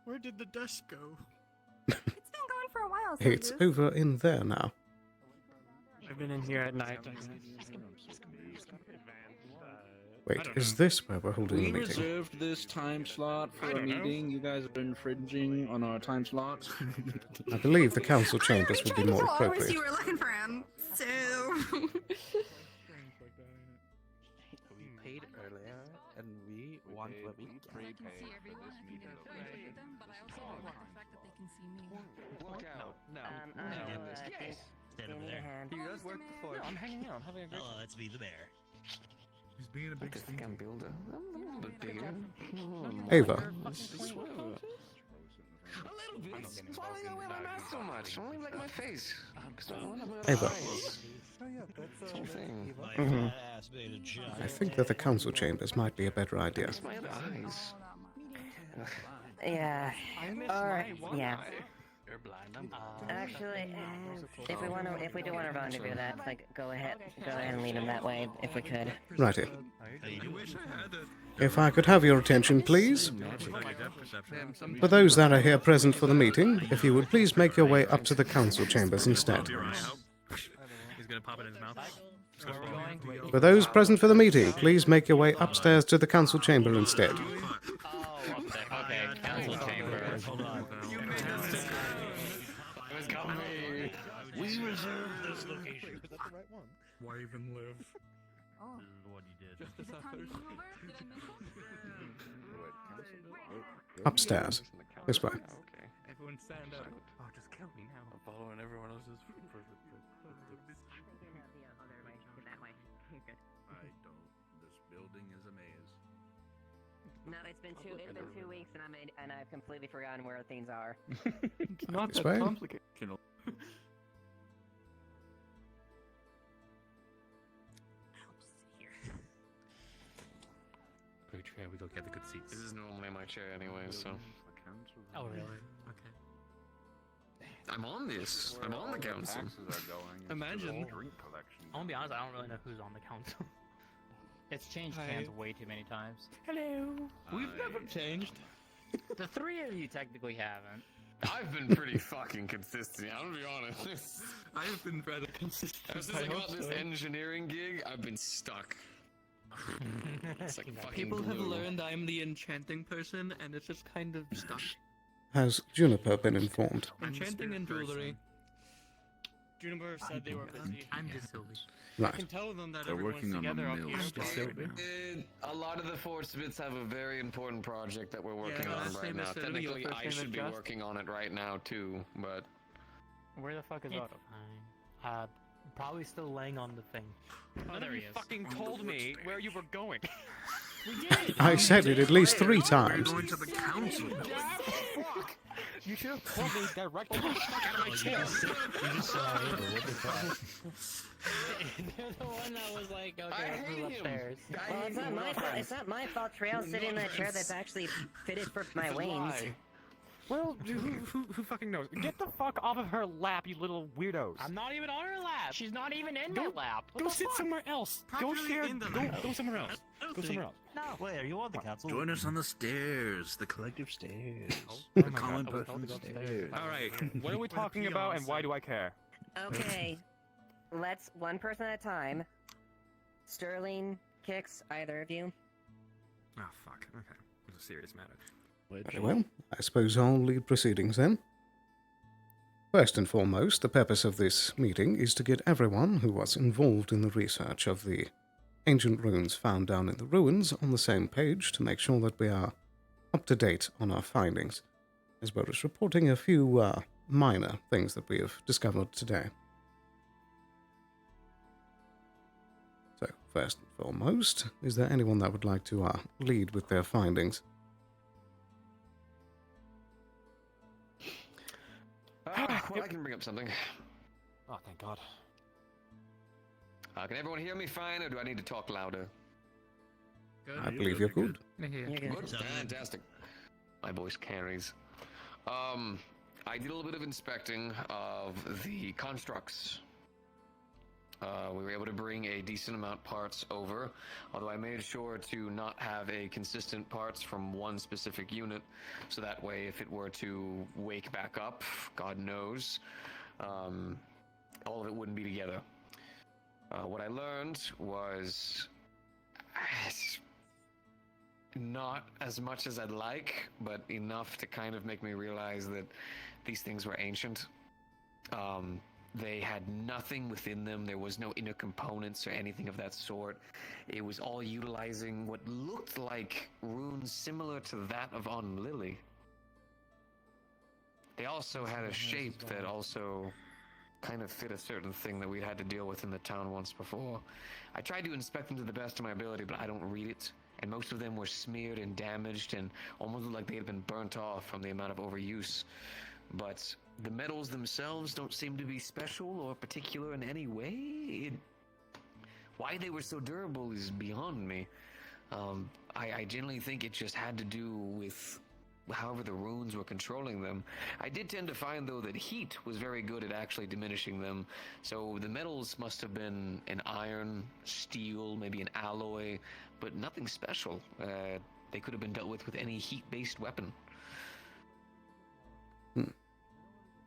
Where did the desk go? It's been going for a while. It's over in there now. I've been in here at night. Wait, is this where we're holding the We meeting? reserved this time slot for a meeting. You guys are infringing on our time slot. I believe the council chambers would be more appropriate. You were looking for him, so. We paid earlier, and we want what we get. Walk out. No. Yes. Stand over there. You guys worked before. I'm hanging out. I'm having a great Oh, that's me, the bear. He's being a big I can build a little bit bigger. Ava. A little bit. That's why I don't wear my mask so much. Only like my face. Ava. This whole thing. Mhm. I think that the council chambers might be a better idea. It's my other eyes. Yeah. Alright, yeah. You're blind. Actually, if we do want to rendezvous that, like, go ahead and lead them that way, if we could. Righty. If I could have your attention, please. For those that are here present for the meeting, if you would please make your way up to the council chambers instead. He's gonna pop it in his mouth. For those present for the meeting, please make your way upstairs to the council chamber instead. Okay, council chamber. Hold on. We reserved this location. Is that the right one? Why even live? Oh. This is the one you did. Is it time to move over? Upstairs. This way. Okay. Everyone stand up. Oh, just kill me now. I'm following everyone else's. I don't. This building is a maze. No, it's been 2 weeks, and I've completely forgotten where things are. It's not This that way? complicated. We go get the good seats. This is normally my chair anyway, so. Oh, really? Okay. I'm on this. I'm on the council. Imagine. I'm gonna be honest, I don't really know who's on the council. It's changed hands way too many times. Hello. We've never changed. The three of you technically haven't. I've been pretty fucking consistent, I'm gonna be honest. I have been rather consistent. Ever since I got this engineering gig, I've been stuck. It's like fucking People have glue. learned I'm the enchanting person, and it's just kind of stuck. Has Juniper been informed? Enchanting and jewelry. Juniper said they were busy. I'm just Sylvie. I Right. can tell them that They're everyone's working on the together up mill. here. I'm just Sylvie. A lot of the Force Bits have a very important project that we're working on last right name now. is Sylvie, Technically, your first I name should is be Just? working on it right now too, but Where the fuck is Otto? Probably still laying on the thing. Oh, there he is. Fucking told me where you were going. We did! I said it at least 3 times. Going to the council. You should have told me directly. Get the fuck out of my chair. You just saw Ava, what the fuck? They're the one that was like, okay, let's move upstairs. Well, it's not my fault. It's not my fault. Trail's sitting in that chair that's actually fitted for my wings. Well, who fucking knows? Get the fuck off of her lap, you little weirdos. I'm not even on her lap. She's not even in Go- my lap. What Go the sit fuck? somewhere else. Go Properly share. in the Go lap. somewhere else. Go somewhere else. No. Wait, are you on the council? Join us on the stairs, the collective stairs. Oh The my common God, I was told person to go stairs. All right. What are we talking about, and why do I care? Okay, let's one person at a time. Sterling, Kix, either of you. Oh, fuck. Okay. It's a serious matter. Very well. I suppose I'll lead proceedings then. First and foremost, the purpose of this meeting is to get everyone who was involved in the research of the ancient runes found down in the ruins on the same page to make sure that we are up to date on our findings, as well as reporting a few minor things that we have discovered today. So, first and foremost, is there anyone that would like to lead with their findings? well, I can bring up something. Oh, thank God. Can everyone hear me fine, or do I need to talk louder? I believe you're good. You're good. Good? Fantastic. My voice carries. I did a little bit of inspecting of the constructs We were able to bring a decent amount parts over, although I made sure to not have a consistent parts from one specific unit, so that way if it were to wake back up, God knows, all of it wouldn't be together. What I learned was not as much as I'd like, but enough to kind of make me realize that these things were ancient. They had nothing within them. There was no inner components or anything of that sort. It was all utilizing what looked like runes similar to that of On Lily. They also had a shape that also kind of fit a certain thing that we'd had to deal with in the town once before. I tried to inspect them to the best of my ability, but I don't read it. And most of them were smeared and damaged and almost looked like they had been burnt off from the amount of overuse. But the metals themselves don't seem to be special or particular in any way. Why they were so durable is beyond me. I genuinely think it just had to do with however the runes were controlling them. I did tend to find, though, that heat was very good at actually diminishing them. So the metals must have been an iron, steel, maybe an alloy, but nothing special. They could have been dealt with any heat-based weapon.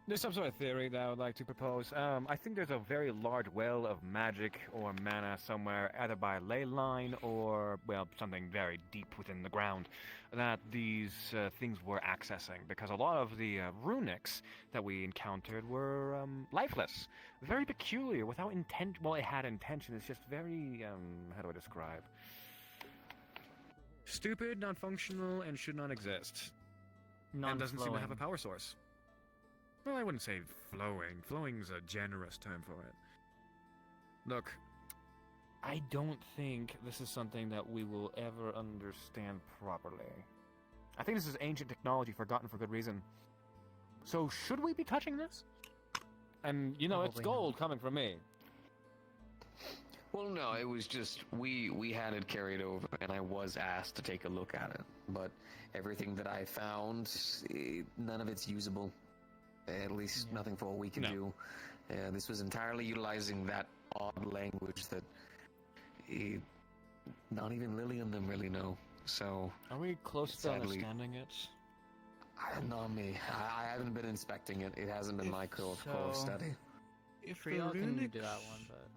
There's some sort of theory that I would like to propose. I think there's a very large well of magic or mana somewhere, either by ley line or, well, something very deep within the ground, that these things were accessing. Because a lot of the runics that we encountered were lifeless, very peculiar, without intent. Well, it had intention. It's just very, how do I describe? Stupid, non-functional, and should not exist. And doesn't seem to have a power source. Well, I wouldn't say flowing. Flowing's a generous term for it. Look, I don't think this is something that we will ever understand properly. I think this is ancient technology forgotten for good reason. So, should we be touching this? And, you know, Probably it's gold coming from me. Well, no, it was just, we had it carried over, and I was asked to take a look at it. But everything that I found, none of it's usable. At least nothing for what we can do. This was entirely utilizing that odd language that not even Lily and them really know. So, are we close to sadly, understanding it? Not me. I haven't been inspecting it. It hasn't been my core of study. If the Friel can runics, do that one, but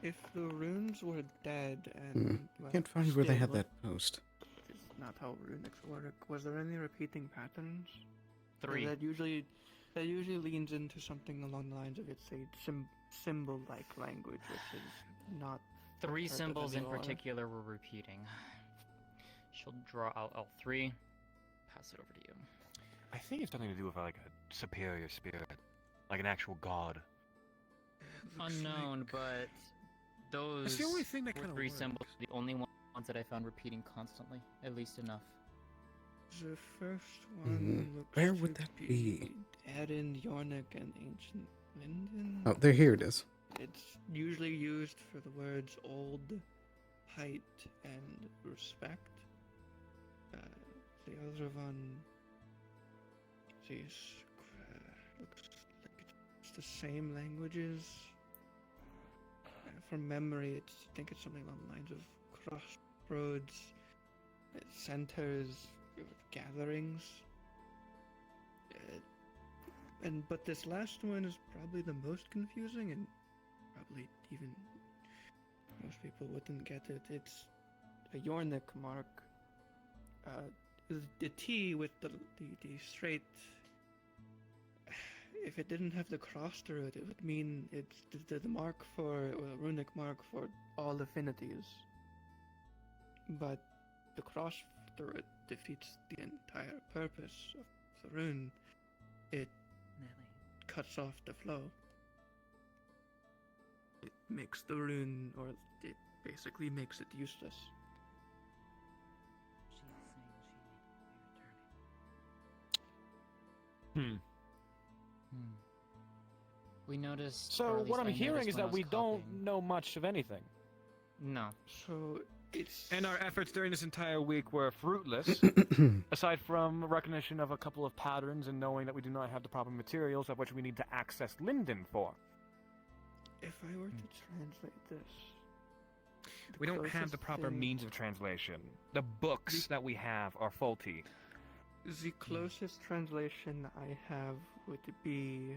if the runes were dead and well, Can't find where they had stable, that post. which is not how runics work. Was there any repeating patterns? 3. That usually leans into something along the lines of it's a symbol-like language, which is not 3 part of symbols in any lore. particular were repeating. She'll draw out all 3. Pass it over to you. I think it's something to do with like a superior spirit, like an actual god. Unknown, but those That's the only thing that were kinda 3 works. symbols, the only ones that I found repeating constantly, at least enough. The first one looks Where to would that be? Erin, Yornik, and Ancient Linden. Oh, there, here it is. It's usually used for the words old, height, and respect. The other one, looks like it's the same languages. From memory, I think it's something along the lines of crossroads, centers, gatherings. But this last one is probably the most confusing, and probably even most people wouldn't get it. It's a Yornik mark. The T with the straight. If it didn't have the cross through it, it would mean it's the mark for, or the runic mark for all affinities. But the cross through it defeats the entire purpose of the rune. It cuts off the flow. It makes the rune, or it basically makes it useless. We noticed. or So at what least I'm I hearing noticed is when I that was we don't copying. know much of anything. No. So it's And our efforts during this entire week were fruitless, aside from recognition of a couple of patterns and knowing that we do not have the proper materials of which we need to access Linden for. If I were to translate this, We don't have the proper means of translation. The books that we have are faulty. The closest translation I have would be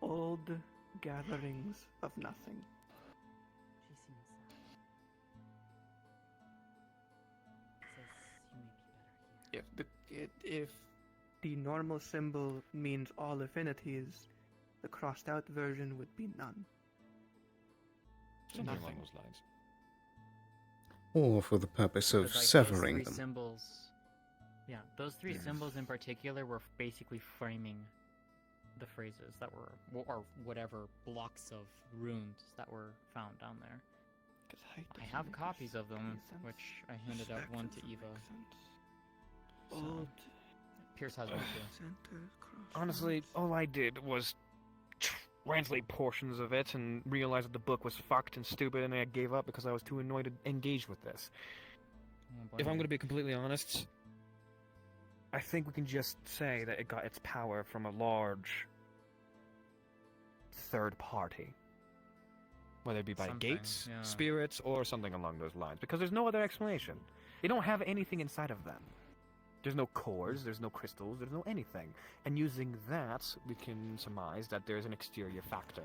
Old Gatherings of Nothing. She seems sad. Says you may be better here. If the normal symbol means all affinities, the crossed out version would be none. Something along Nothing. those lines. Or for the purpose of Because, like, severing those them. three symbols. Yeah, those three symbols in particular were basically framing the phrases that were, or whatever blocks of runes that were found down there. I have copies of them, which I handed out one to Eva. Old Pierce has one too. center cross. Honestly, all I did was translate portions of it and realize that the book was fucked and stupid, and I gave up because I was too annoyed to engage with this. If I'm going to be completely honest, I think we can just say that it got its power from a large third party. Whether it be by Something, gates, yeah. spirits, or something along those lines. Because there's no other explanation. They don't have anything inside of them. There's no cores, there's no crystals, there's no anything. And using that, we can surmise that there's an exterior factor.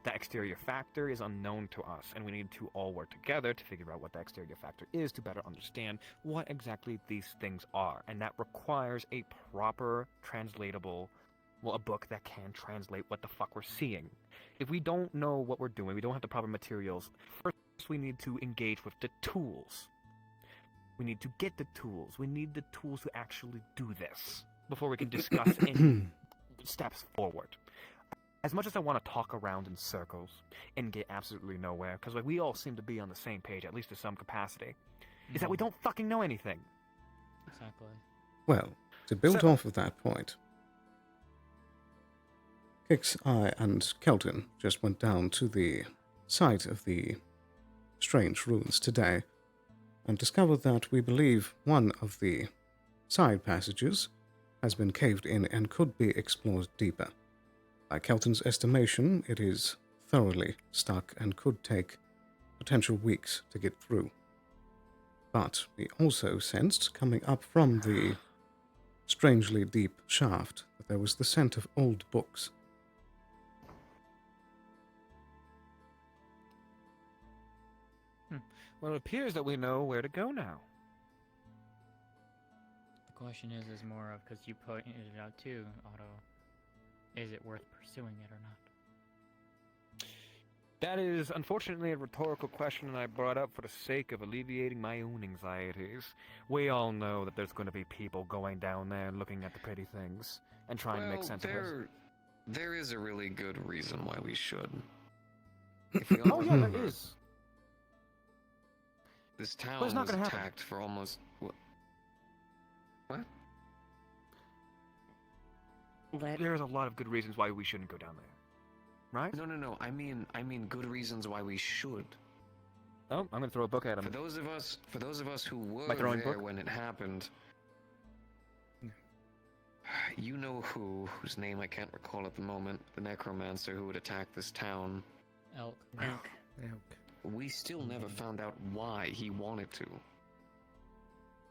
That exterior factor is unknown to us, and we need to all work together to figure out what that exterior factor is to better understand what exactly these things are. And that requires a proper translatable, well, a book that can translate what the fuck we're seeing. If we don't know what we're doing, we don't have the proper materials, first we need to engage with the tools. We need to get the tools. We need the tools to actually do this before we can discuss any steps forward. As much as I want to talk around in circles and get absolutely nowhere, because like we all seem to be on the same page, at least to some capacity, is that we don't fucking know anything. Exactly. Well, to build off of that point, Kix, I, and Kelton just went down to the site of the strange ruins today and discovered that we believe one of the side passages has been caved in and could be explored deeper. By Kelton's estimation, it is thoroughly stuck and could take potential weeks to get through. But we also sensed, coming up from the strangely deep shaft, that there was the scent of old books. Well, it appears that we know where to go now. The question is more of, because you pointed it out too, Otto, is it worth pursuing it or not? That is, unfortunately, a rhetorical question, and I brought up for the sake of alleviating my own anxieties. We all know that there's going to be people going down there and looking at the pretty things and trying to make sense of it. There is a really good reason why we should. If we all Oh, yeah, there remember, is. This town But it's not was gonna happen. attacked for almost... What? There's a lot of good reasons why we shouldn't go down there. Right? No. I mean good reasons why we should. Oh, I'm going to throw a book at him. For those of us who were By throwing there book? when it happened, you know whose name I can't recall at the moment, the necromancer who would attack this town. Elk. We still never found out why he wanted to.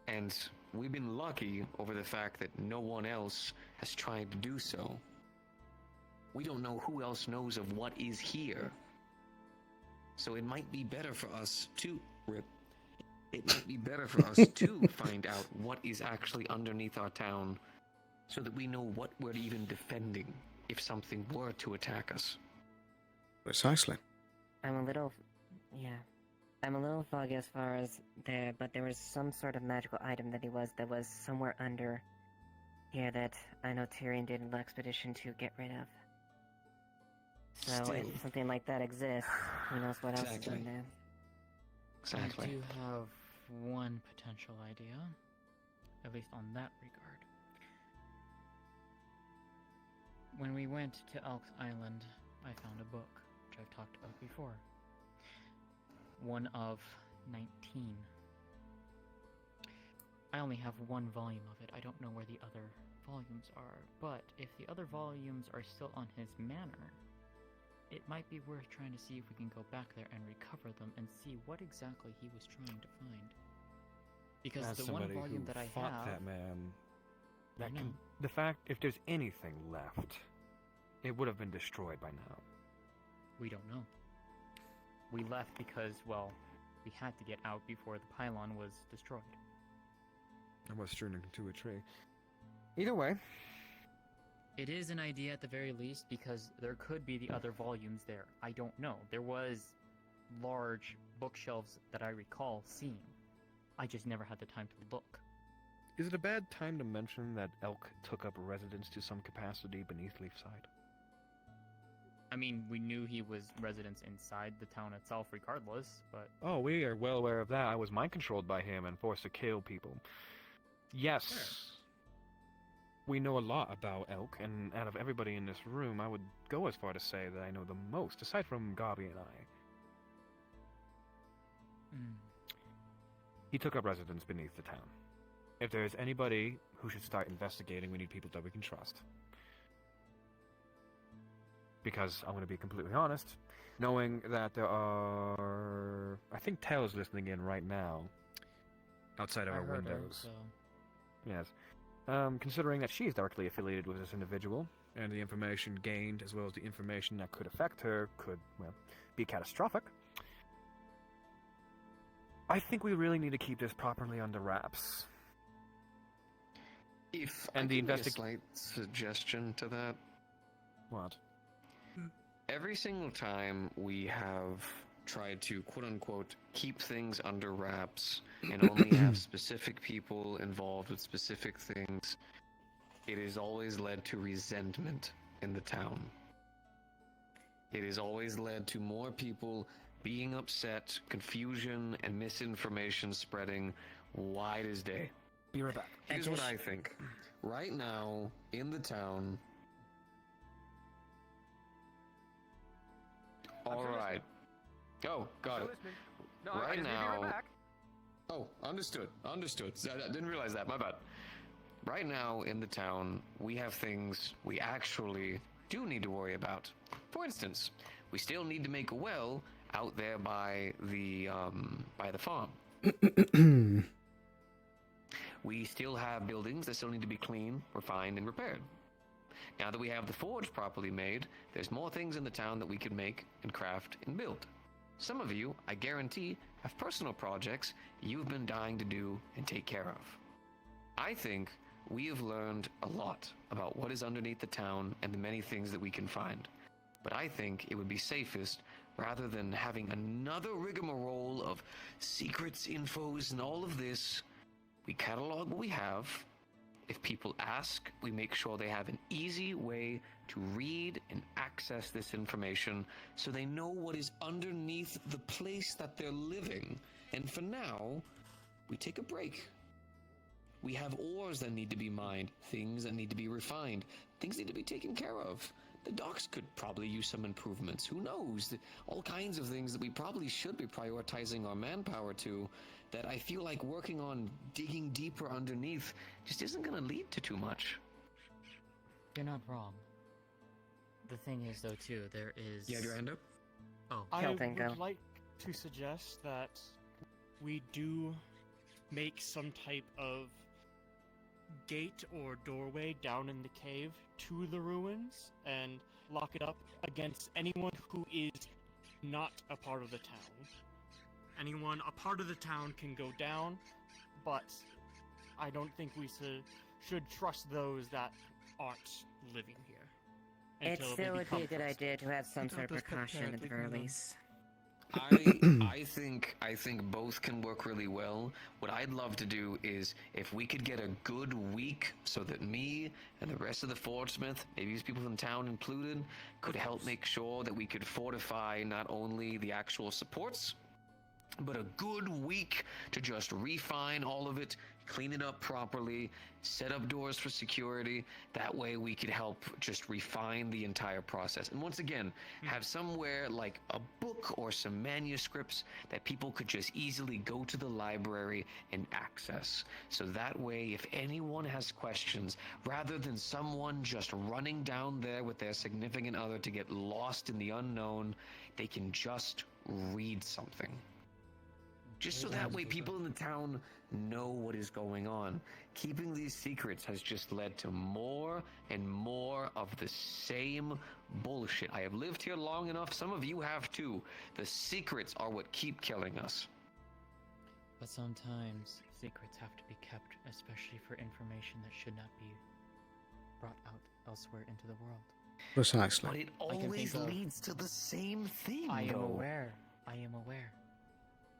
And we've been lucky over the fact that no one else has tried to do so. We don't know who else knows of what is here. So it might be better for us to... It might be better for us to find out what is actually underneath our town, so that we know what we're even defending if something were to attack us. Precisely. I'm a little foggy as far as there, but there was some sort of magical item that was somewhere under here that I know Tyrion did an expedition to get rid of. So Still. if something like that exists, who knows what else is Exactly. in there. Exactly. I do have one potential idea, at least on that regard. When we went to Elk's Island, I found a book, which I've talked about before. One of 19. I only have one volume of it. I don't know where the other volumes are, but if the other volumes are still on his manor, it might be worth trying to see if we can go back there and recover them and see what exactly he was trying to find. Because As the one somebody volume who that I fought have, that man, I know. the fact, if there's anything left, it would have been destroyed by now. We don't know. We left because, well, we had to get out before the pylon was destroyed. I was strewn into a tree. Either way, It is an idea at the very least because there could be the other volumes there. I don't know. There was large bookshelves that I recall seeing. I just never had the time to look. is it a bad time to mention that Elk took up residence to some capacity beneath Leafside? I mean, we knew he was residents inside the town itself regardless, but... Oh, we are well aware of that. I was mind-controlled by him and forced to kill people. Yes. Sure. We know a lot about Elk, and out of everybody in this room, I would go as far to say that I know the most, aside from Gabi and I. He took up residence beneath the town. If there is anybody who should start investigating, we need people that we can trust. Because, I'm going to be completely honest, knowing that there are... I think Taylor's listening in right now, outside of I our heard her, windows. so... Yes. Considering that she is directly affiliated with this individual, and the information gained, as well as the information that could affect her, could, well, be catastrophic, I think we really need to keep this properly under wraps. If And I the can make a slight suggestion to that, What? every single time we have tried to quote-unquote keep things under wraps and only have specific people involved with specific things, it has always led to resentment in the town. It has always led to more people being upset, confusion, and misinformation spreading wide as day. Be right back. Here's what I think. Right now, in the town... Alright. Oh, got it. No, Right now... Right back. Oh, understood. Understood. I didn't realize that. My bad. Right now, in the town, we have things we actually do need to worry about. For instance, we still need to make a well out there by the farm. We still have buildings that still need to be cleaned, refined, and repaired. Now that we have the forge properly made, there's more things in the town that we can make and craft and build. Some of you, I guarantee, have personal projects you've been dying to do and take care of. I think we have learned a lot about what is underneath the town and the many things that we can find. But I think it would be safest, rather than having another rigmarole of secrets, infos, and all of this, we catalog what we have. If people ask, we make sure they have an easy way to read and access this information so they know what is underneath the place that they're living. And for now, we take a break. We have ores that need to be mined, things that need to be refined, things need to be taken care of. The docks could probably use some improvements. Who knows? All kinds of things that we probably should be prioritizing our manpower to, that I feel like working on digging deeper underneath just isn't going to lead to too much. You're not wrong. The thing is, though, too, there is... You have your hand up? Oh. I would Keltingo. like to suggest that we do make some type of gate or doorway down in the cave to the ruins and lock it up against anyone who is not a part of the town. Anyone a part of the town can go down, but I don't think we should trust those that aren't living here. It until still they would be a become good trusted. idea to have some sort of Those precaution at the very prepared, least. I think both can work really well. What I'd love to do is if we could get a good week so that me and the rest of the Forgesmith, maybe these people from town included, could help make sure that we could fortify not only the actual supports, but a good week to just refine all of it, clean it up properly, set up doors for security. That way we could help just refine the entire process. And once again, have somewhere like a book or some manuscripts that people could just easily go to the library and access. So that way, if anyone has questions, rather than someone just running down there with their significant other to get lost in the unknown, they can just read something. Just so that way people in the town know what is going on. Keeping these secrets has just led to more and more of the same bullshit. I have lived here long enough, some of you have too. The secrets are what keep killing us. But sometimes secrets have to be kept, especially for information that should not be brought out elsewhere into the world. Precisely. But it always leads to the same thing, I am though. aware.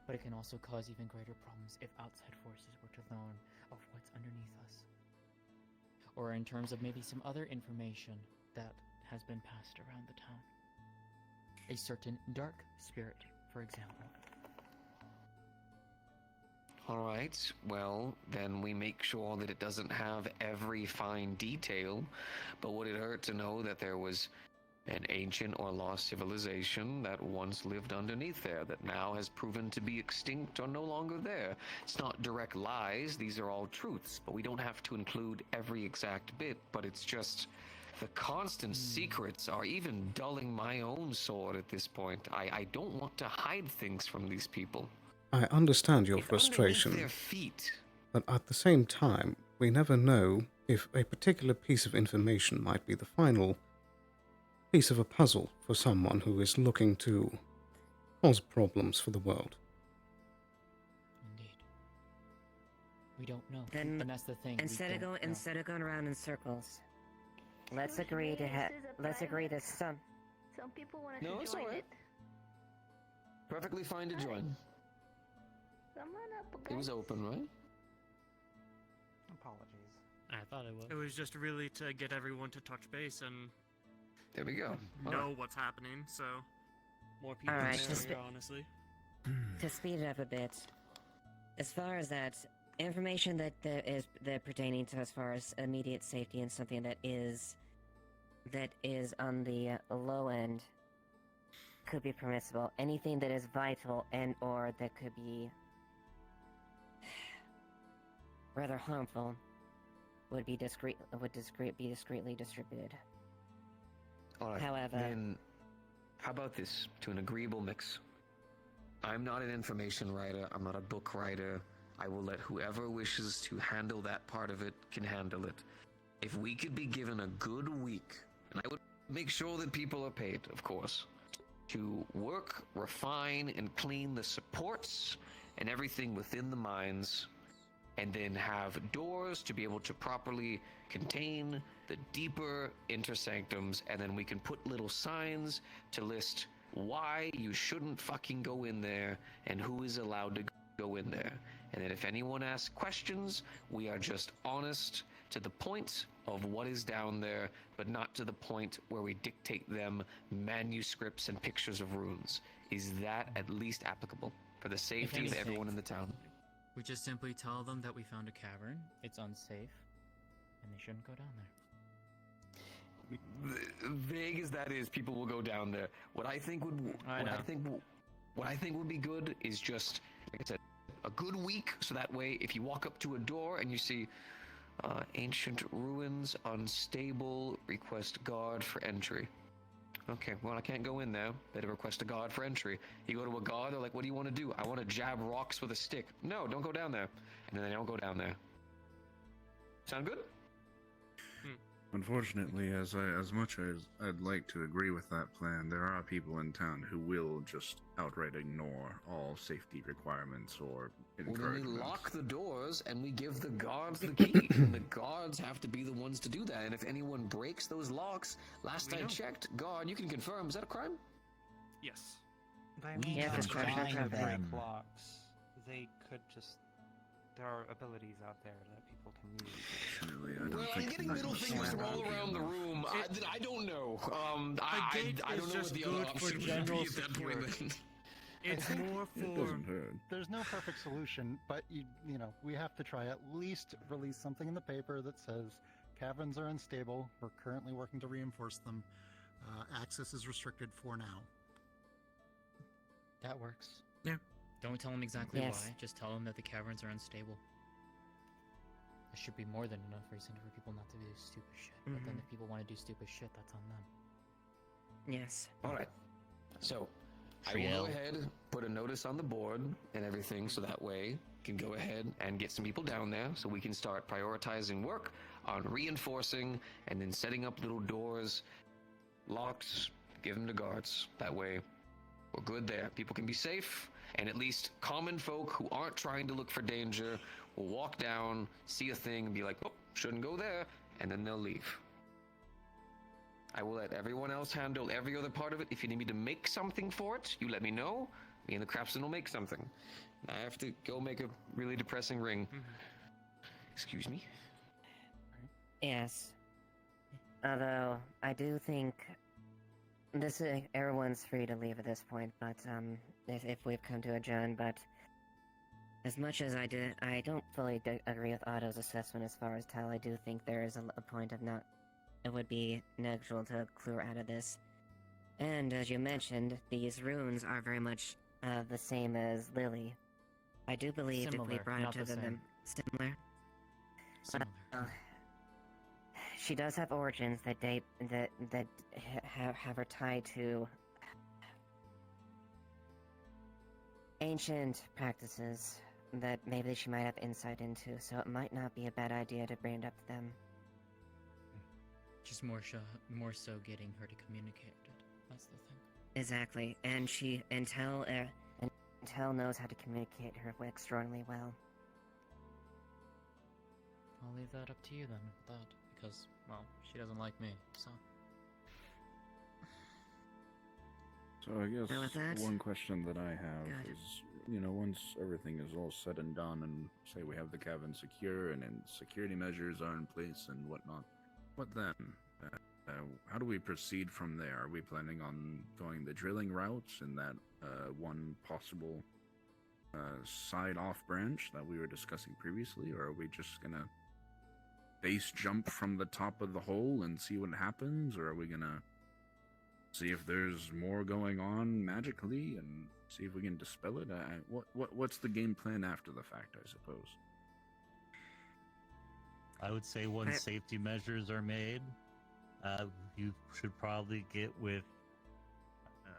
But it can also cause even greater problems if outside forces were to learn of what's underneath us. Or in terms of maybe some other information that has been passed around the town. A certain dark spirit, for example. Alright, well, then we make sure that it doesn't have every fine detail, but would it hurt to know that there was an ancient or lost civilization that once lived underneath there that now has proven to be extinct or no longer there? It's not direct lies, these are all truths, but we don't have to include every exact bit, but it's just the constant secrets are even dulling my own sword at this point. I don't want to hide things from these people. I understand your It's frustration, underneath their feet. but at the same time, we never know if a particular piece of information might be the final piece of a puzzle for someone who is looking to cause problems for the world. Indeed. We don't know. Then and that's the thing. Instead of going around in circles, let's agree that some people want No, to it's join alright. it. Perfectly fine to join. Come on up, It was guys. open, right? Apologies. I thought it was. It was just really to get everyone to touch base and There we go. know what's happening, so more people Alright, in the just area, honestly. to speed it up a bit. As far as that information that pertaining to as far as immediate safety and something that is on the low end could be permissible. Anything that is vital and or that could be rather harmful would be discreetly distributed. All right. However, Then, how about this? To an agreeable mix. I'm not an information writer. I'm not a book writer. I will let whoever wishes to handle that part of it can handle it. If we could be given a good week, and I would make sure that people are paid, of course, to work, refine, and clean the supports and everything within the mines, and then have doors to be able to properly contain the deeper intersanctums, and then we can put little signs to list why you shouldn't fucking go in there and who is allowed to go in there. And then if anyone asks questions, we are just honest to the point of what is down there, but not to the point where we dictate them manuscripts and pictures of runes. Is that at least applicable for the safety of anything, everyone in the town? We just simply tell them that we found a cavern, it's unsafe, and they shouldn't go down there. Vague as that is, people will go down there. What I think would be good is just, like I said, a good week, so that way if you walk up to a door and you see ancient ruins, unstable, request guard for entry. Okay, well, I can't go in there. Better request a guard for entry. You go to a guard, they're like, what do you want to do? I want to jab rocks with a stick. No, don't go down there. And then they don't go down there. Sound good? Unfortunately, as much as I'd like to agree with that plan, there are people in town who will just outright ignore all safety requirements or Well, then we encouragement. lock the doors and we give the guards the key. And the guards have to be the ones to do that. And if anyone breaks those locks, last I checked, guard, you can confirm, is that a crime? Yes. By We can trying try to break locks, they could just. There are abilities out there that people can use. Surely, I don't Well, I'm think getting that little would things sound all good around the enough. room. I don't know. A gate I is don't know just what the good other for option would general be at that point. security. It's more It for. doesn't hurt. There's no perfect solution, but you know, we have to try at least release something in the paper that says caverns are unstable. We're currently working to reinforce them. Access is restricted for now. That works. Yeah. Don't tell them exactly Yes. why. Just tell them that the caverns are unstable. There should be more than enough reason for people not to do stupid shit. But then if people want to do stupid shit, that's on them. Yes. All right. So, I will Triel. go ahead, put a notice on the board and everything, so that way can go ahead and get some people down there, so we can start prioritizing work on reinforcing and then setting up little doors, locks, give them to guards. That way, we're good there. People can be safe, and at least common folk who aren't trying to look for danger will walk down, see a thing, and be like, oh, shouldn't go there, and then they'll leave. I will let everyone else handle every other part of it. If you need me to make something for it, you let me know. Me and the craftsman will make something. I have to go make a really depressing ring. Excuse me? Yes. Although, I do think this is, everyone's free to leave at this point, but if we've come to adjourn, but as much as I don't fully agree with Otto's assessment as far as Tal. I do think there is a point of not. It would be negligible to clear out of this. And as you mentioned, these runes are very much the same as Lily. I do believe if we Similar, brought it not to the them similar. Similar. She does have origins that date that have her tied to ancient practices that maybe she might have insight into. So it might not be a bad idea to bring it up to them. Just more so getting her to communicate it. That's the thing. Exactly, and Tel knows how to communicate her extraordinarily well. I'll leave that up to you then, with that, because, well, she doesn't like me, so. So I guess Now with that, one question that I have good. is, once everything is all said and done, and say we have the cabin secure, and then security measures are in place and whatnot, what then? How do we proceed from there? Are we planning on going the drilling routes in that one possible side off branch that we were discussing previously, or are we just gonna base jump from the top of the hole and see what happens, or are we gonna see if there's more going on magically and see if we can dispel it? What's the game plan after the fact, I suppose? I would say once safety measures are made, you should probably get with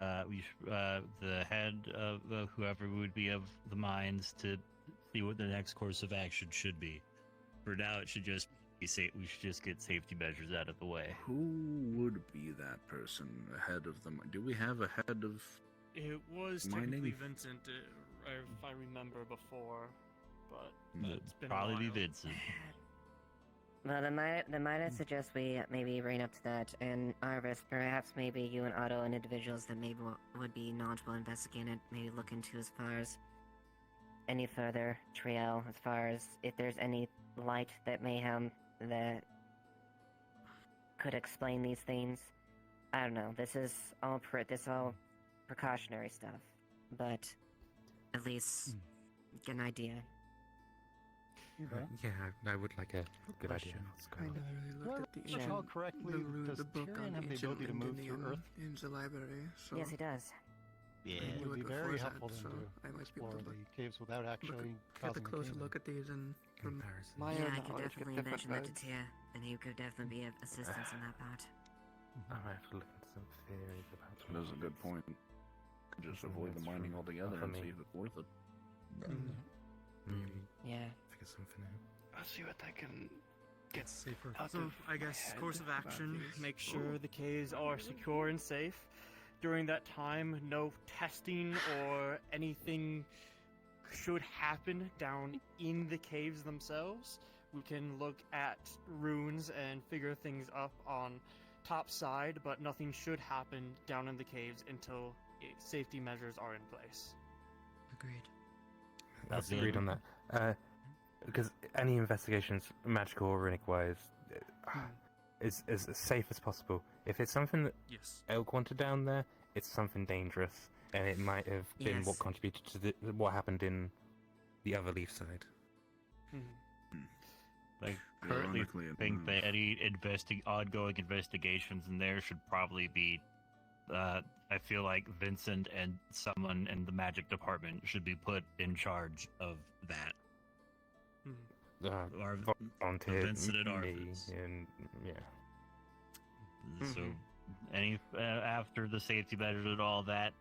the head of whoever would be of the mines to see what the next course of action should be. For now, it should just be safe. We should just get safety measures out of the way. Who would be that person, the head of the? Do we have a head of? It was mining? technically Vincent, if I remember before, but it's been Probably a be while. Vincent. Well, then might I suggest we maybe bring up to that, and Arvis, perhaps maybe you and Otto and individuals that maybe would be knowledgeable investigating it, maybe look into as far as any further trail, as far as if there's any light that mayhem that could explain these things. I don't know. This is all precautionary stuff, but at least get an idea. Yeah, I would like a good idea. I never really looked at the If I recall correctly, does book Tyrion on have the ancient ability to move through Londinium Earth? in the library. So Yes, he does. Yeah. I It knew would be before very that, helpful so then I to might be able explore to the caves without actually get a causing closer cave-in. look at these and from my Yeah, own I could knowledge, definitely get mention different that to vibes. Tia, and he could definitely be of assistance in that part. I might have to look into some theories about That's a good point. Just avoid the mining altogether and see if it's worth it. Yeah. figure something out. I'll see what I can get safer. out So, of I guess head course of about action, these. make sure the caves are secure and safe. During that time, no testing or anything should happen down in the caves themselves. We can look at runes and figure things up on top side, but nothing should happen down in the caves until safety measures are in place. Agreed. That's agreed on that. Because any investigations, magical or runic-wise, is as safe as possible. If it's something that Yes. Elk wanted down there, it's something dangerous. and it might have been what Yes. contributed to what happened in the other leaf side. I currently Ironically think enough. that any ongoing investigations in there should probably be. I feel like Vincent and someone in the magic department should be put in charge of that. Or Volunteer Vincent and me, Arthas. and yeah. So, after the safety measures and all that,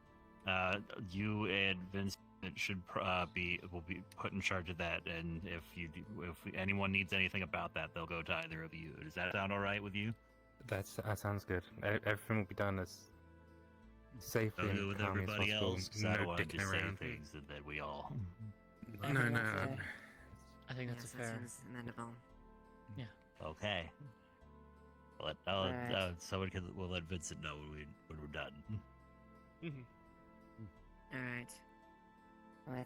you and Vincent should will be put in charge of that. And if anyone needs anything about that, they'll go to either of you. Does that sound all right with you? That sounds good. Everything will be done as safely I'll go and with calmly as everybody possible. else, 'cause I don't want to dicking just say around. things that we all. No. I think that's Yes, a that fair. seems amendable. Yeah. Okay. Alright. We'll let Vincent know when we're done. All right. Well, I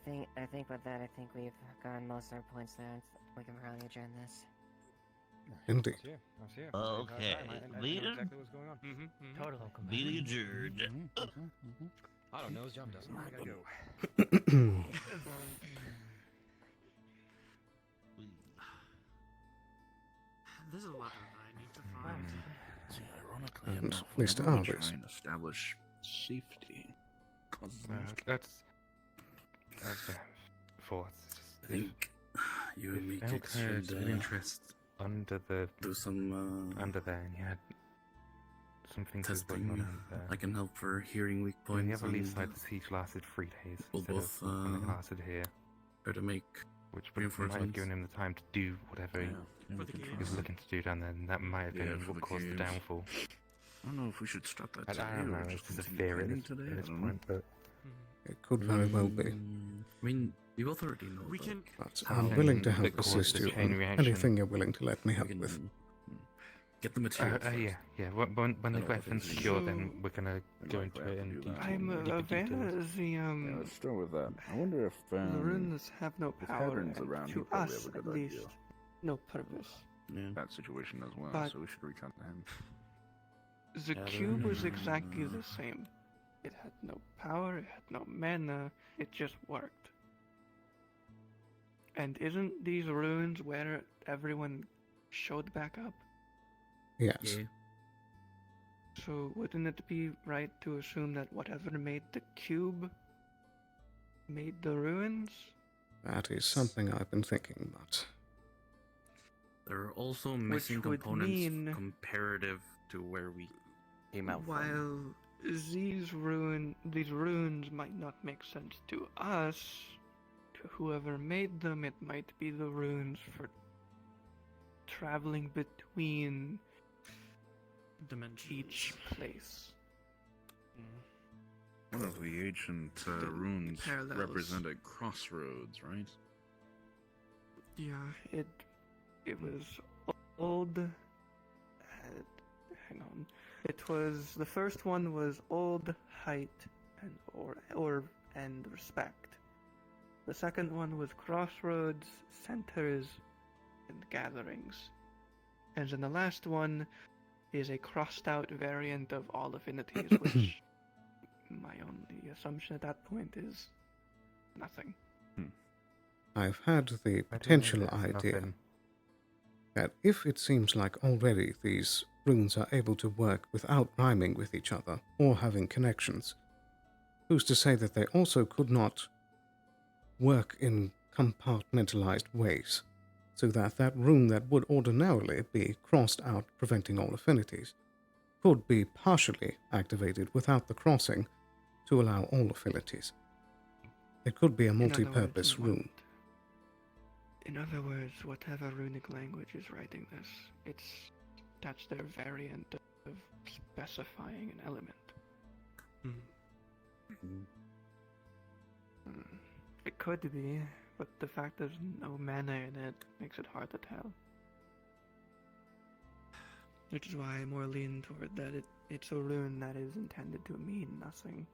think with that, I think we've gotten most of our points there. We can probably adjourn this. Indeed. I was here. Okay. I know Leader? exactly what's going on. Totally. Meeting adjourned. I don't know. His job doesn't. I gotta go. There's a lot that I need to find. See, ironically And enough, Mr. whenever we Alvis. try and establish safety. That's thoughts. I think you and me Elk Kix, has should an interest under do some under there, and you had something to going testing. on under there. I can help for hearing weak On the points. other leaf and, side, the siege lasted 3 days we'll instead both, of when it lasted here, try to make which might have reinforcements. given him the time to do whatever Yeah, he we the can games. was try. looking to do down there, and that might have Yeah, been for what the caused the caves. downfall. I don't know if we should start that I today don't or know, just it's just a continue theory at planning this, today. at I this don't point, but It could very well be. I mean, you both already know. We that. can. But I I'm think willing to that help caused assist the you chain on reaction. anything you're willing to let me We help can with. get the material first. yeah. When the I know, I weapon's think we secure, should. then we're gonna And go like into we have it to in do that. detail. I'm deeper aware details. the Yeah, let's start with that. I wonder if the runes have no with power, Caverns and around, to he'd probably us have a at good least, idea. no purpose. that situation as well. But- So we should reach out to him. The Yeah, cube was they're- exactly the same. It had no power, it had no mana, it just worked. And isn't these runes where everyone showed back up? Yes. So wouldn't it be right to assume that whatever made the cube made the ruins? That is something I've been thinking about. There are also missing would components mean- comparative to where we came out from. While these runes might not make sense to us, to whoever made them, it might be the runes for traveling between Dimensions. each place. One of the ancient runes parallels. represented crossroads, right? Yeah, it was old. Hang on. It was the first one was old, height, and respect. The second one was crossroads, centers, and gatherings. And then the last one is a crossed out variant of all affinities, which my only assumption at that point is nothing. I've had the I do know potential there's idea nothing. that if it seems like already these runes are able to work without rhyming with each other or having connections, who's to say that they also could not work in compartmentalized ways, so that that rune that would ordinarily be crossed out preventing all affinities could be partially activated without the crossing to allow all affinities. It could be a In other words, multi-purpose rune. In other words, whatever runic language is writing this, that's their variant of specifying an element. It could be, but the fact there's no mana in it makes it hard to tell. Which is why I more lean toward that it's a rune that is intended to mean nothing.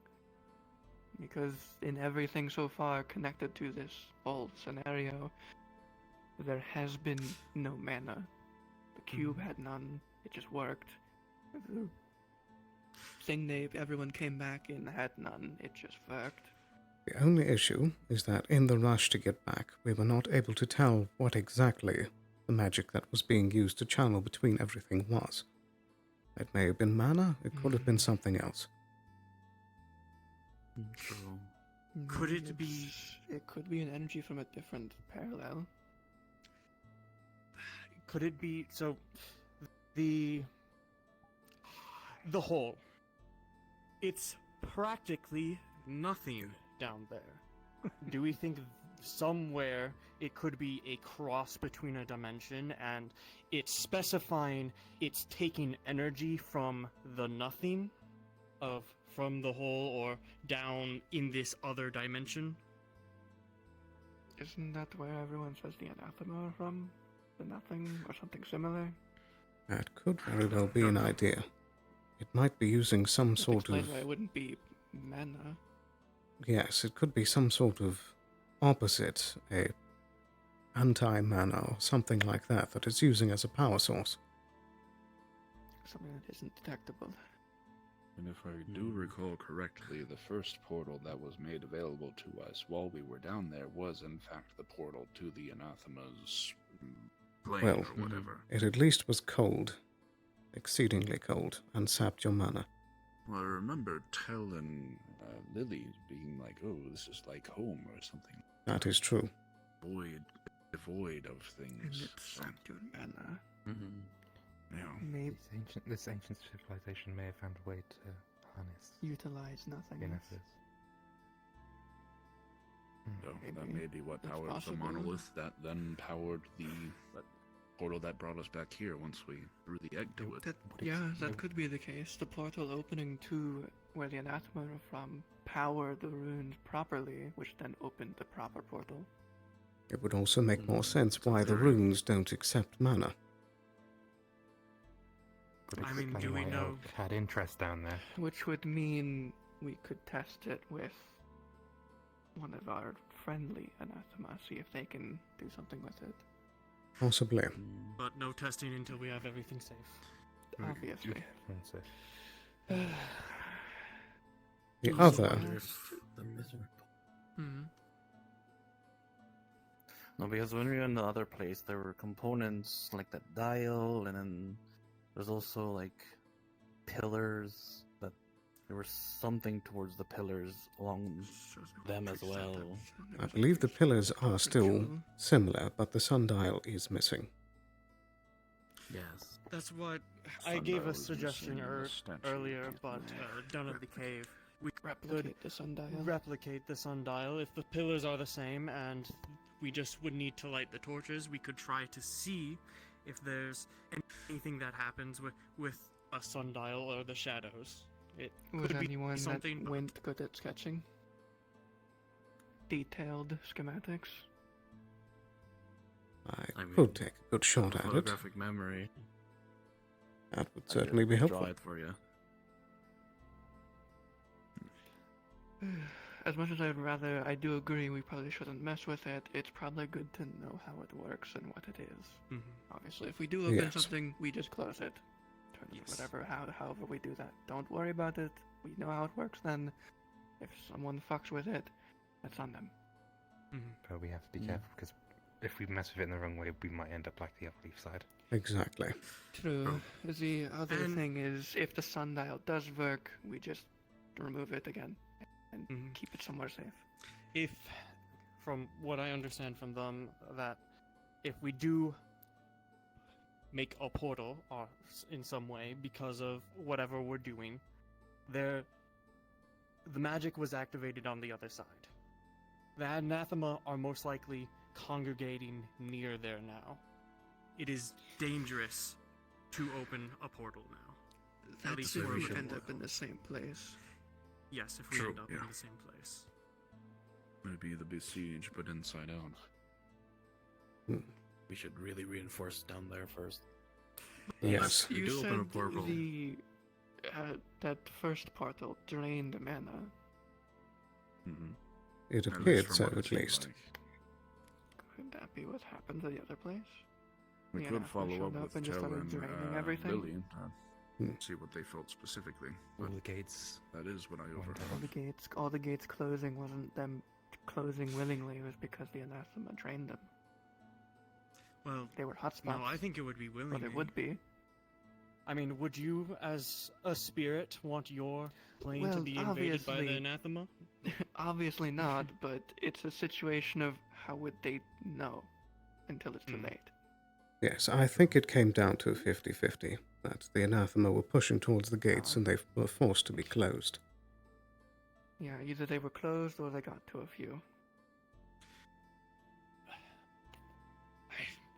Because in everything so far connected to this old scenario, there has been no mana. The cube had none, it just worked. thing everyone came back in had none. It just worked. The only issue is that in the rush to get back, we were not able to tell what exactly the magic that was being used to channel between everything was. It may have been mana, it could have been something else. True. Could it be? It could be an energy from a different parallel. Could it be? So, the hole. It's practically nothing down there. Do we think somewhere it could be a cross between a dimension and it's specifying it's taking energy from the nothing from the hole or down in this other dimension? Isn't that where everyone says the anathema are from? The nothing or something similar? That could very well be an idea. It might be using some sort of... Why it wouldn't be mana. Yes, it could be some sort of opposite, a anti-mana or something like that it's using as a power source. Something that isn't detectable. And if I do recall correctly, the first portal that was made available to us while we were down there was in fact the portal to the anathema's plane Well, or whatever. it at least was cold. Exceedingly cold, and sapped your mana. Well, I remember Tell and Lily being like, oh, this is like home or something. That is true. Devoid of things. And it sapped your mana. Yeah. Maybe This ancient civilization may have found a way to harness utilize nothing. Genesis. So that Maybe. may be what That's powered possible. the monolith that then powered the portal that brought us back here once we threw the egg to it. That could be the case. The portal opening to where the anathema are from powered the runes properly, which then opened the proper portal. It would also make more sense why the runes don't accept mana. Could I mean, explain do we why know- Elk had interest down there. Which would mean we could test it with one of our friendly anathema, see if they can do something with it. Possibly. But no testing until we have everything safe. Obviously. The other... No, because when we were in the other place, there were components like that dial, and then there's also like pillars. That there was something towards the pillars along them as well. I believe the pillars are still similar, but the sundial is missing. Yes. That's what I gave Sundial a is suggestion missing, the statue earlier, is but down at the cave. We Replicate the sundial. replicate the sundial. If the pillars are the same and we just would need to light the torches, we could try to see if there's anything that happens with a sundial or the shadows. It Was could be anyone something. that went good at sketching? Detailed schematics? I could take a good shot at it. Photographic memory. That would certainly be helpful. Draw it for you. As much as I do agree we probably shouldn't mess with it, it's probably good to know how it works and what it is. Mhm. Obviously, if we do open Yes. something, we just close it. Turn it whatever, however we do that. Don't worry about it. We know how it works then. If someone fucks with it, that's on them. But we have to be careful because if we mess with it in the wrong way, we might end up like the Upleaf side. Exactly. True. The other And- thing is, if the sundial does work, we just remove it again and keep it somewhere safe. If, from what I understand from them, that if we do make a portal or in some way because of whatever we're doing, the magic was activated on the other side. The anathema are most likely congregating near there now. It is dangerous to open a portal now. At least That's if for a we little end while. up in the same place. Yes, if we True, end up yeah. in the same place. Maybe the besiege, but inside out. We should really reinforce down there first. Yes. You You do said open a portal. that first portal drained mana. It At least appeared from so, what it at seemed least. like. Could that be what happened to the other place? We The could anathema follow showed up up with and just Tell started and draining everything? Lily. see what they felt specifically. All But the gates. that is what I overheard. All the gates closing wasn't them closing willingly. It was because the anathema drained them. Well, They were hotspots. no, I think it would be willingly. But it would be. I mean, would you, as a spirit, want your plane to Well, be invaded by the obviously- anathema? Obviously not, but it's a situation of how would they know until it's too late. Yes, I think it came down to 50-50, that the anathema were pushing towards the gates and they were forced to be closed. Yeah, either they were closed or they got to a few.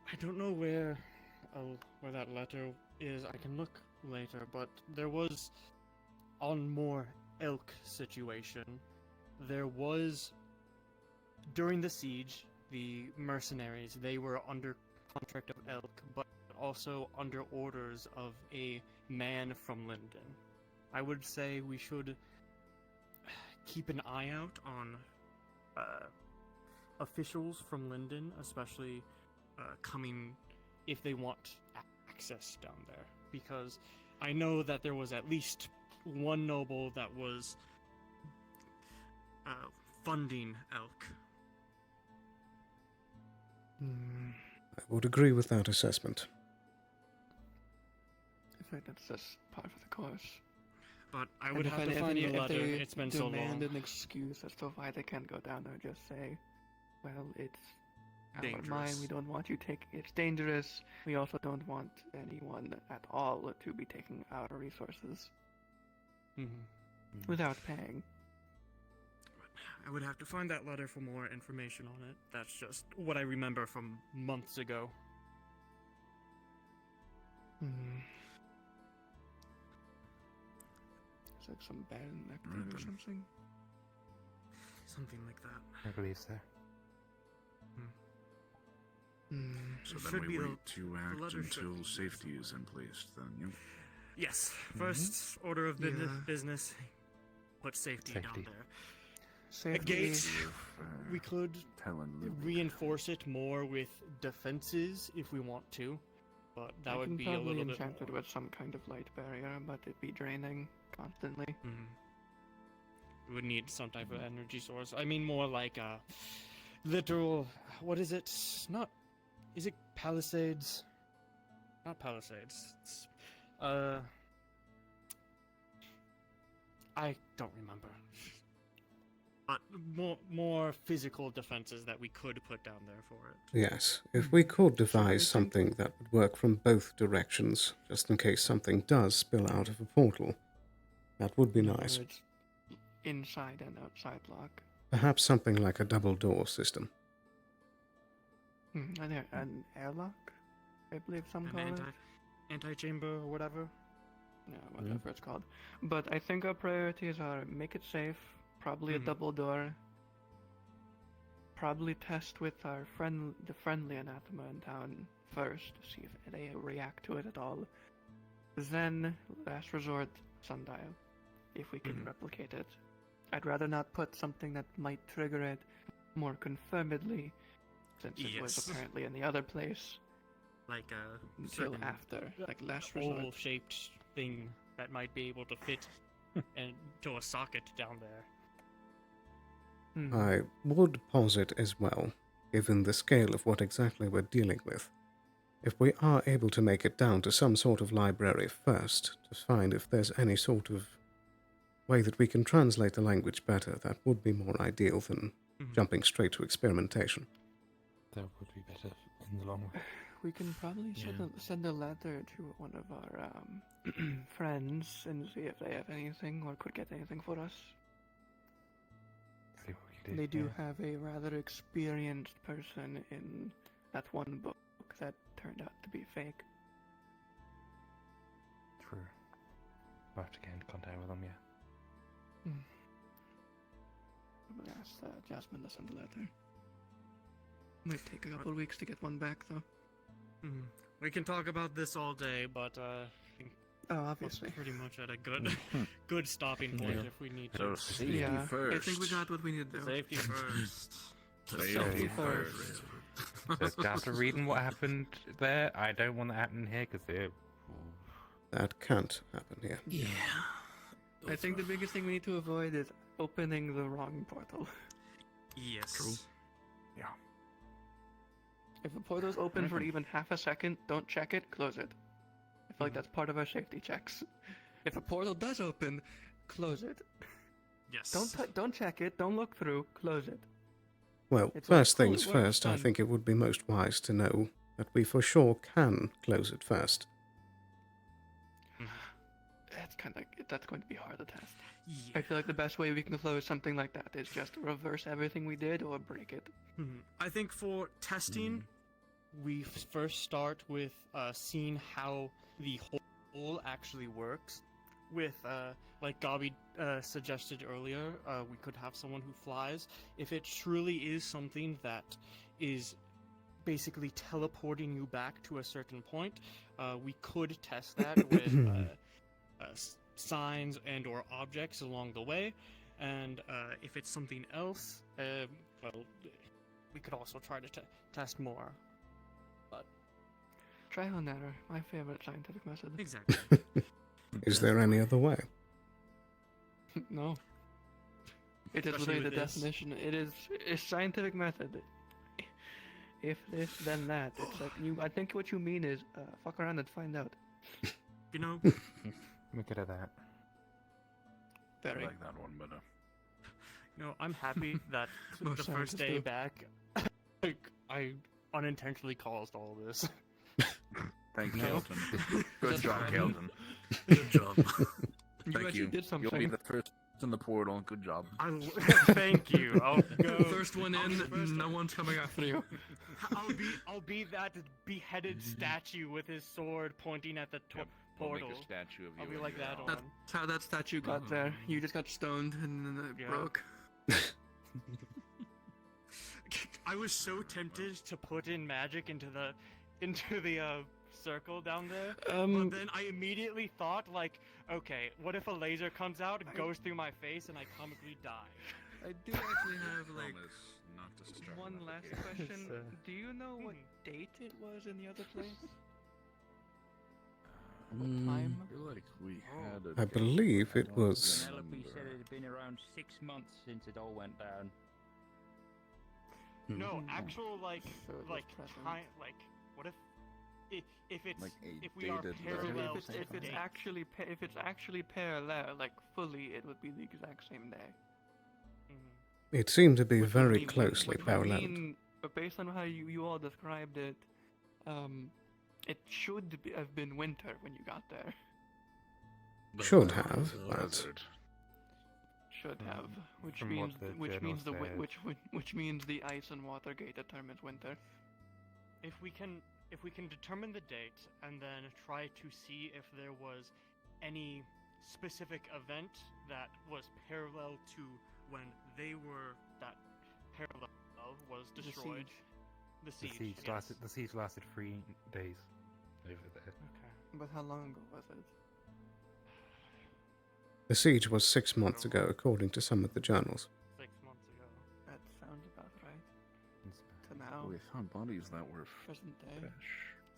I don't know where that letter is. I can look later, but there was, on more elk situation, there was, during the siege, the mercenaries, they were under contract of elk, but also under orders of a man from Linden. I would say we should keep an eye out on officials from Linden, especially coming if they want access down there, because I know that there was at least one noble that was funding elk. I would agree with that assessment. I think that's just part of the course. But I would have to find the letter. It's been so long. Demand an excuse as to why they can't go down there. Just say, well, it's our Dangerous. mine. We don't want you taking. It's dangerous. We also don't want anyone at all to be taking our resources without paying. I would have to find that letter for more information on it. That's just what I remember from months ago. It's like some bad nectar or something. Something like that. I believe so. So It then should we be the- wait to the act letter should until be safety is in place, then, yep. Yes. First order of business, Yeah. business, put safety down Safety. there. A Safety. gate, we could Helen Luke. reinforce it more with defenses if we want to, but that I would can be a probably little bit enchant it more. with some kind of light barrier, but it'd be draining constantly. We would need some type of energy source. I mean, more like a literal. What is it? Not. Is it palisades? Not palisades. It's, I don't remember. But more physical defenses that we could put down there for it. Yes, if we could devise something that would work from both directions, just in case something does spill out of a portal, that would be nice. So it's inside and outside lock. Perhaps something like a double door system. An airlock, I believe some call it. Anti-chamber or whatever. Yeah, whatever it's called. But I think our priorities are make it safe, probably a double door, probably test with our the friendly anathema in town first to see if they react to it at all. Then, last resort, sundial, if we can replicate it. I'd rather not put something that might trigger it more confirmedly, since it was Yes. apparently in the other place. Like a Until certain after, like last resort. oval-shaped thing that might be able to fit into a socket down there. I would posit as well, given the scale of what exactly we're dealing with, if we are able to make it down to some sort of library first, to find if there's any sort of way that we can translate the language better, that would be more ideal than jumping straight to experimentation. That would be better in the long run. We can probably send a letter to one of our friends and see if they have anything or could get anything for us. See what we can do. They do yeah. have a rather experienced person in that one book that turned out to be fake. True. We'll have to get in contact with them, yeah. We'll ask Jasmine to send a letter. Might take a couple of weeks to get one back, though. We can talk about this all day, but I think Oh, obviously. we're pretty much at a good stopping point if we need So to. safety I first. think we got what we need to do. Safety first. Safety first. Just after reading what happened there, I don't want that happening here because it. That can't happen here. Yeah. I think the biggest thing we need to avoid is opening the wrong portal. Yes. True. Yeah. If a portal's open for even half a second, don't check it, close it. I feel like that's part of our safety checks. If a portal does open, close it. Yes. Don't check it, don't look through, close it. Well, It's like, first cool, things it works, first, I done. think it would be most wise to know that we for sure can close it first. That's going to be hard to test. I feel like the best way we can close something like that is just reverse everything we did or break it. I think for testing, we first start with seeing how the hole actually works. With, like Gabi suggested earlier, we could have someone who flies. If it truly is something that is basically teleporting you back to a certain point, we could test that with signs and or objects along the way. And if it's something else, well, we could also try to test more. But trial and error, my favorite scientific method. Exactly. Is there any other way? No. It is Especially literally the with this. definition. It is a scientific method. If this, then that. It's like I think what you mean is fuck around and find out. You know, We're good at that. Very. I like that one better. you know, I'm happy that Most the first scientists day do. back, I unintentionally caused all this. Thank you, No. Kelton. Good That's job, fine. Kelton. Good job. You Thank actually you. did something. You'll be the first in the portal. Good job. Thank you. I'll go. First one in, no one's coming after you. I'll be that beheaded statue with his sword pointing at the We'll make portal. a statue of you. I'll be and like your that owl. on. That's how that statue got there. You just got stoned and then it Yeah. broke. I was so tempted to put in magic into the circle down there, but then I immediately thought, like, okay, what if a laser comes out, goes through my face, and I comically die? I do actually have like Promise not to start one another last game. question. Do you know what date it was in the other place? I feel like we had a I believe it was. Penelope said it had been around 6 months since it all went down. No, actual like So it was present. time, like what if it's Like a if we are dated parallel letter. to If it's date. actually if it's actually parallel, like fully, it would be the exact same day. It seemed to be Which would very mean- closely which would paralleled. mean, based on how you all described it, it should have been winter when you got there. Should have, but Blizzard. Should have, which From means what the which means the journal wi- said. which means the ice and water gate determines winter. If we can determine the date and then try to see if there was any specific event that was parallel to when they were that parallel was The destroyed. siege. The The siege. siege yes. lasted. The siege lasted 3 days over there. Okay. But how long ago was it? the siege was 6 months ago, according to some of the journals. 6 months ago. That sounds about right. To Oh, now, we found bodies that were present day. fresh.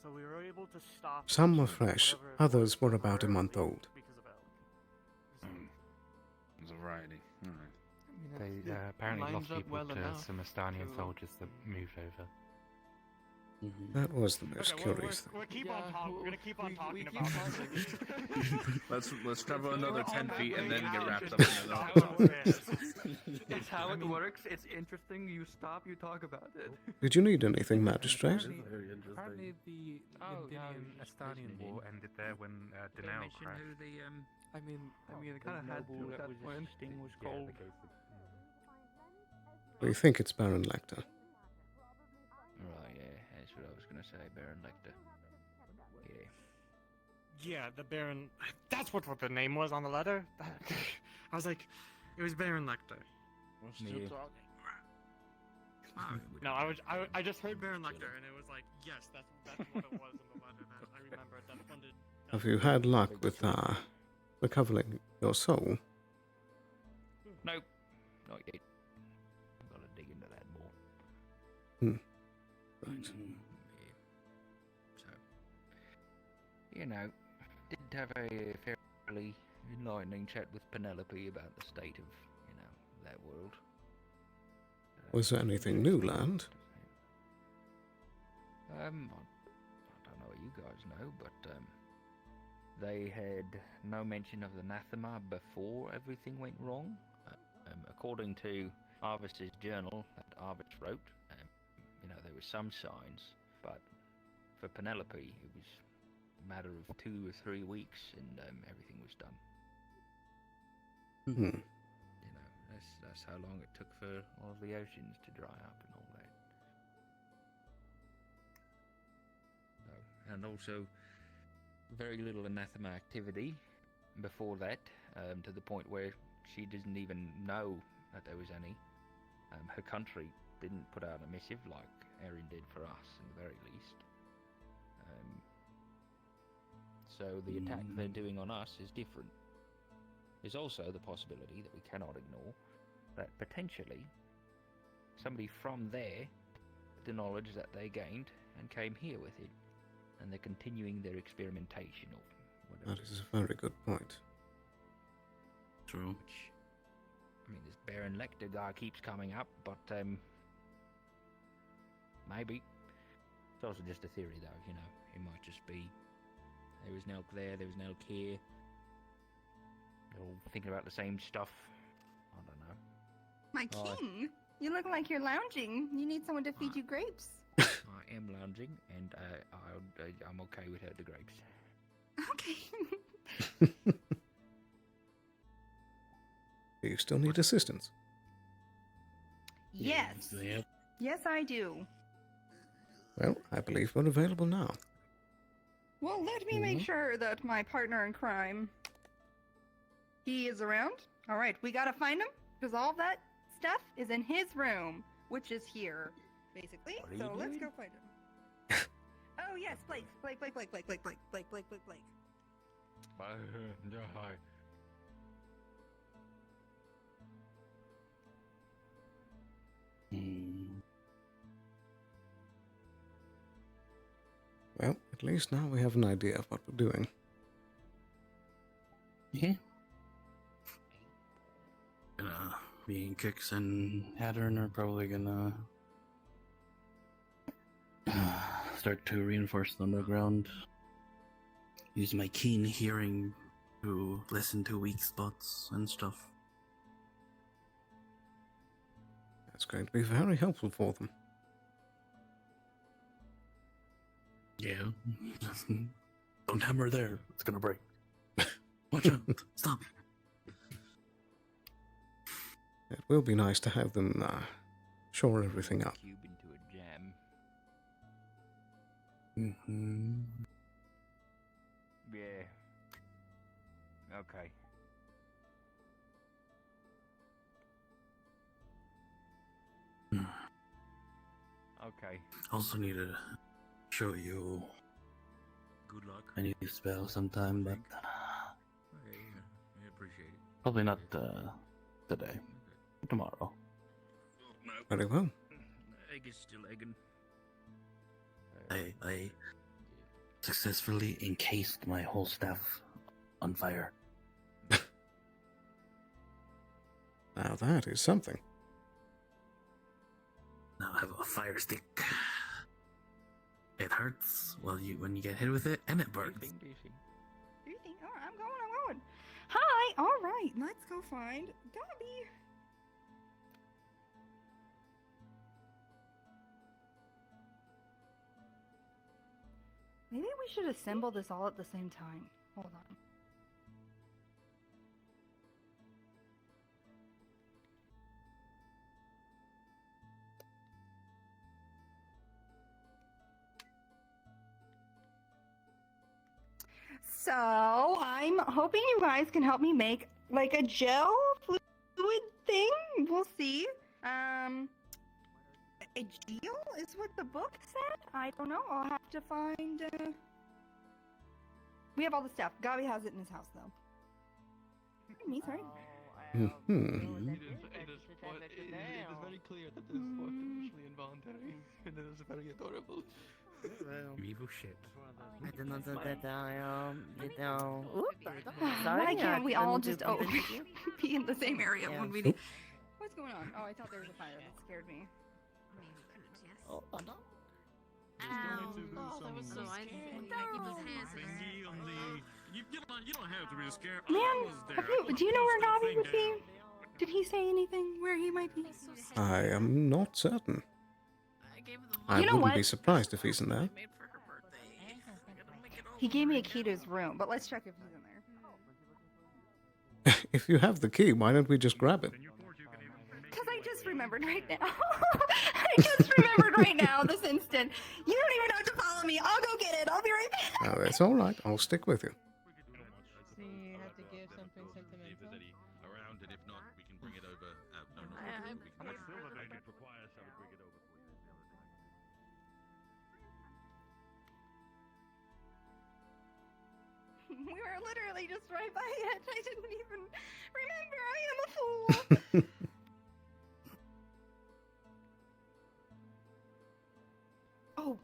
So we were able to stop. Some were whatever fresh, it was others were about a month temporarily old. because of elk. There's a variety. All right. I mean, They it apparently lines lost up people well to enough some Estonian to- soldiers that moved over. That was the most Okay, curious thing. we're keep on Yeah, talking. We're gonna keep on we talking keep about talking. this. Let's travel another We're 10 on feet our and way then get out. wrapped up in That's another. how it is. It's how it works. It's interesting. You stop. You talk about it. Did you need anything, Magistrate? Apparently, the Indian Estonian war ended there when Denel crashed. I mean, it kind of had to at that point. was Yeah, called. the case of- We think it's Baron Lecter. Right, yeah, that's what I was gonna say, Baron Lecter. Yeah. Yeah, the Baron. That's what the name was on the letter. I was like, it was Baron Lecter. We're still talking. No, I just heard Baron Lecter, and it was like, yes, that's what it was in the letter. That I remember it. That funded. Have you had luck with recovering your soul? Nope, not yet. I've got to dig into that more. Right. Yeah. So, you know, did have a fairly enlightening chat with Penelope about the state of, that world. Was there anything new learned? I don't know what you guys know, but they had no mention of the anathema before everything went wrong. According to Arvis's journal that Arvis wrote, there were some signs, but for Penelope, it was a matter of 2 or 3 weeks, and everything was done. That's how long it took for all the oceans to dry up and all that. And also, very little anathema activity before that, to the point where she doesn't even know that there was any. Her country didn't put out a missive like Erin did for us, in the very least. So the attack they're doing on us is different. There's also the possibility that we cannot ignore that potentially somebody from there, the knowledge that they gained and came here with it, and they're continuing their experimentation or whatever. That is a very good point. True. This Baron Lecter guy keeps coming up, but maybe. It's also just a theory, though. It might just be there was an elk there, there was an elk here. They're all thinking about the same stuff. I don't know. My king, you look like you're lounging. You need someone to feed you grapes. I am lounging, and I'm okay with her the grapes. Okay. Do you still need assistance? Yes. Yep. Yes, I do. Well, I believe we're available now. Well, let me make sure that my partner in crime, he is around. All right, we gotta find him, because all that stuff is in his room, which is here, basically. So let's go find him. Oh yes, Blake. Hi. Well, at least now we have an idea of what we're doing. Yeah. Me and Kix and Hattern are probably gonna start to reinforce the underground. Use my keen hearing to listen to weak spots and stuff. That's going to be very helpful for them. Yeah. Don't hammer there. It's gonna break. Watch out. Stop. It will be nice to have them shore everything up. Cube into a jam. Mm-hmm. Yeah. Okay. Okay. Also need to show you Good luck. a new spell sometime, but Okay, I appreciate it. probably not today. Tomorrow. Very well. Egg is still egging. I successfully encased my whole staff on fire. Now that is something. Now I have a fire stick. It hurts when you get hit with it, and it burns. Do you think? Oh, I'm going. Hi. All right, let's go find Dobby. Maybe we should assemble this all at the same time. Hold on. So, I'm hoping you guys can help me make like a gel fluid thing. We'll see. A gel is what the book said? I don't know. I'll have to find. We have all the stuff. Gabi has it in his house, though. Me, sorry. It is very clear that this was initially involuntary, and it is very adorable. room. You evil shit. I did not do that dial. Why can't we all just you? be in the same area Yeah. when we? What's going on? Oh, I thought there was a fire. That scared me. Oh, no. Oh, that was so scary. You don't have to be scared. Man, do you know where Gabi would be? Did he say anything where he might be? I am not certain. I You know wouldn't what? be surprised if he's in there. He gave me a key to his room, but let's check if he's in there. If you have the key, why don't we just grab it? Because I just remembered right now. I just remembered right now, this instant. You don't even have to follow me. I'll go get it. I'll be right back. Oh, that's all right. I'll stick with you. So you have to give something sentimental. Around, and if not, we can bring it over. No, no. How much silver they could require, so we bring it over for you. We were literally just right by it. I didn't even remember. I am a fool. Oh.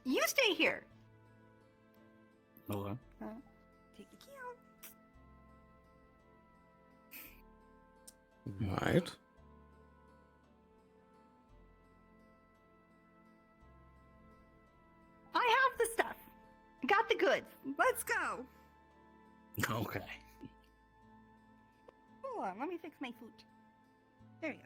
You stay here. Okay. Take the key out. Right. I have the stuff. Got the goods. Let's go. Okay. Hold on. Let me fix my foot. There you go.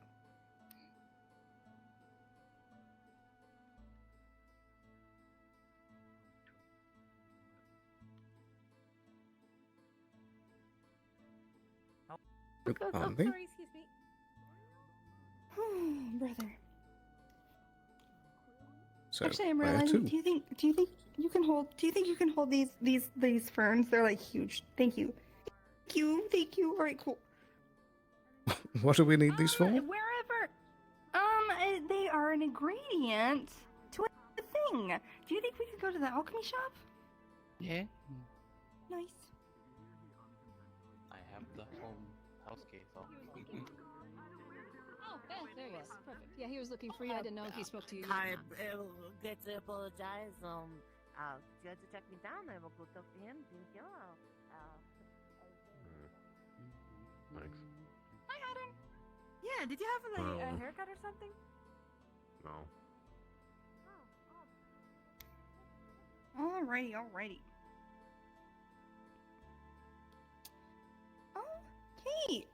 Aren't they? Sorry, excuse me. Brother. So, Actually, I'm where realizing. to? Do you think you can hold? Do you think you can hold these ferns? They're like huge. Thank you. Thank you. All right, cool. What do we need these for? Wherever. They are an ingredient to a thing. Do you think we could go to the alchemy shop? Yeah. Nice. I have the house key, so. Oh, there he is. Perfect. Yeah, he was looking for you. I didn't know if he spoke to you. I get to apologize. You had to track me down. I will go talk to him. Thank you. Thanks. Hi, Adam. Yeah, did you have a haircut or something? No. Alrighty. Okay.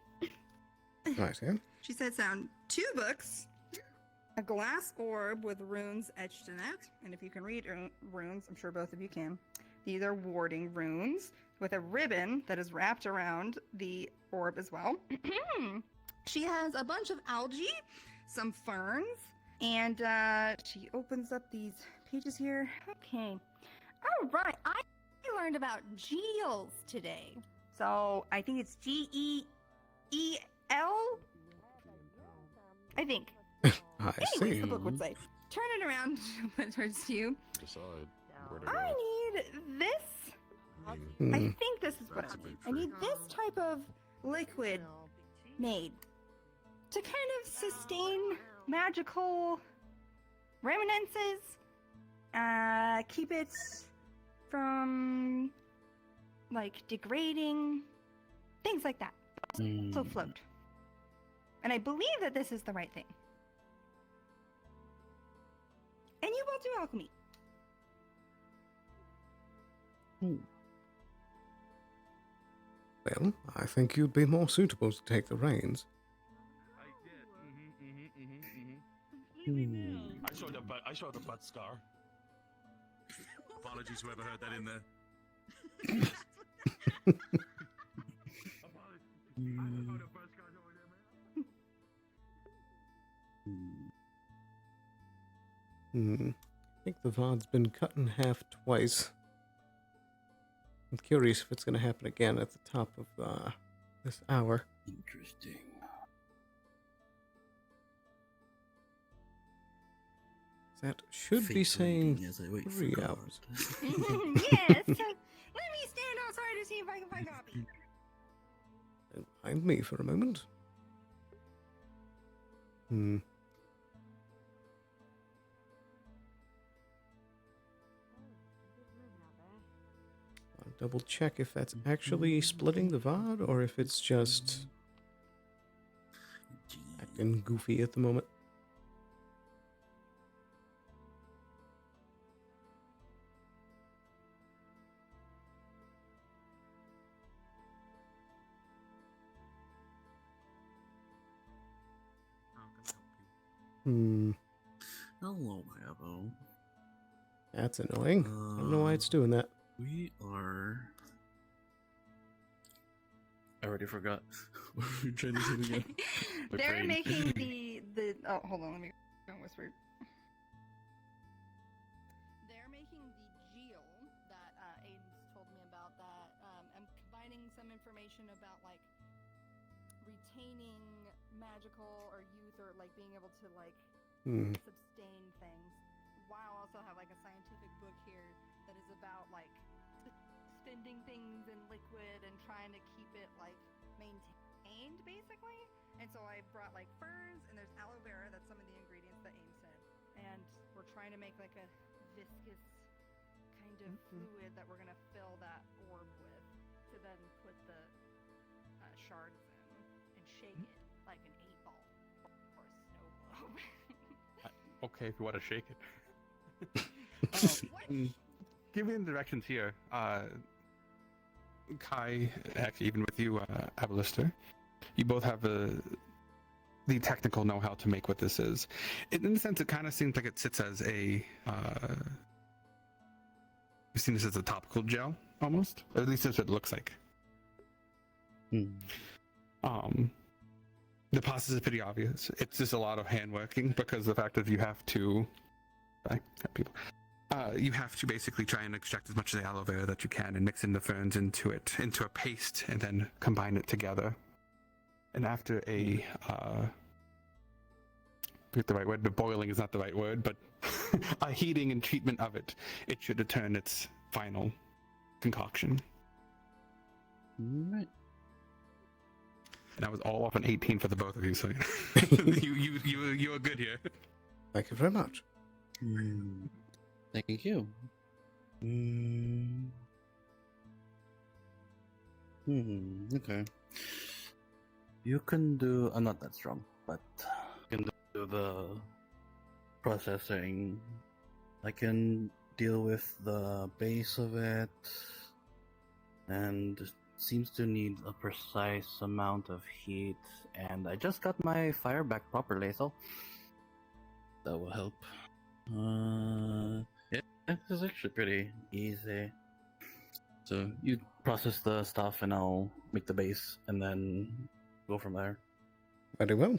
Right here. She said found 2 books, a glass orb with runes etched in it, and if you can read runes, I'm sure both of you can. These are warding runes with a ribbon that is wrapped around the orb as well. She has a bunch of algae, some ferns, and she opens up these pages here. Okay. All right. I learned about geels today. So I think it's Geel. I think. I Anyways, see. the book would say. Turn it around towards you. Decide where to I go. need this. I think this is what I need. I need this type of liquid made to kind of sustain magical reminiscences, keep it from like degrading, things like that. So float. And I believe that this is the right thing. And you will do alchemy. Well, I think you'd be more suitable to take the reins. I saw the butt scar. Apologies, whoever heard that in there. I think the VOD's been cut in half twice. I'm curious if it's going to happen again at the top of this hour. Interesting. That should be saying as I wait for 3 God. hours. Yes. Let me stand outside to see if I can find Gabi. Don't mind me for a moment. double check if that's actually splitting the VOD or if it's just acting goofy at the moment. Hello, Havo. That's annoying. I don't know why it's doing that. We are. I already forgot. What were we trying to say again? My They're brain. making the. Oh, hold on. Let me go whisper. They're making the geel that Aiden's told me about. That I'm combining some information about like retaining magical or youth or like being able to like sustain things, while also have like a scientific book here that is about like suspending things in liquid and trying to keep it like maintained basically. And so I brought like ferns, and there's aloe vera. That's some of the ingredients that Aim said. And we're trying to make like a viscous kind of fluid that we're gonna fill that orb with to then put the shards in and shake it like an 8-ball or a snow globe. Okay, if you want to shake it. Give me the directions here. Kai, actually, even with you, Aballister, you both have the technical know-how to make what this is. In a sense, it kind of seems like it sits as a... you've seen this as a topical gel, almost? Or at least that's what it looks like. The process is pretty obvious. It's just a lot of hand working because the fact that you have to... you have to basically try and extract as much of the aloe vera that you can and mix in the ferns into a paste, and then combine it together. And after a pick the right word, but boiling is not the right word, but a heating and treatment of it, it should return its final concoction. Right. And I was all off an 18 for the both of you, so you are good here. Thank you very much. Thank you. Okay. You can do. I'm not that strong, but you can do the processing. I can deal with the base of it, and it seems to need a precise amount of heat. And I just got my fire back properly, so that will help. Yeah, it's actually pretty easy. So you process the stuff, and I'll make the base, and then go from there. Very well.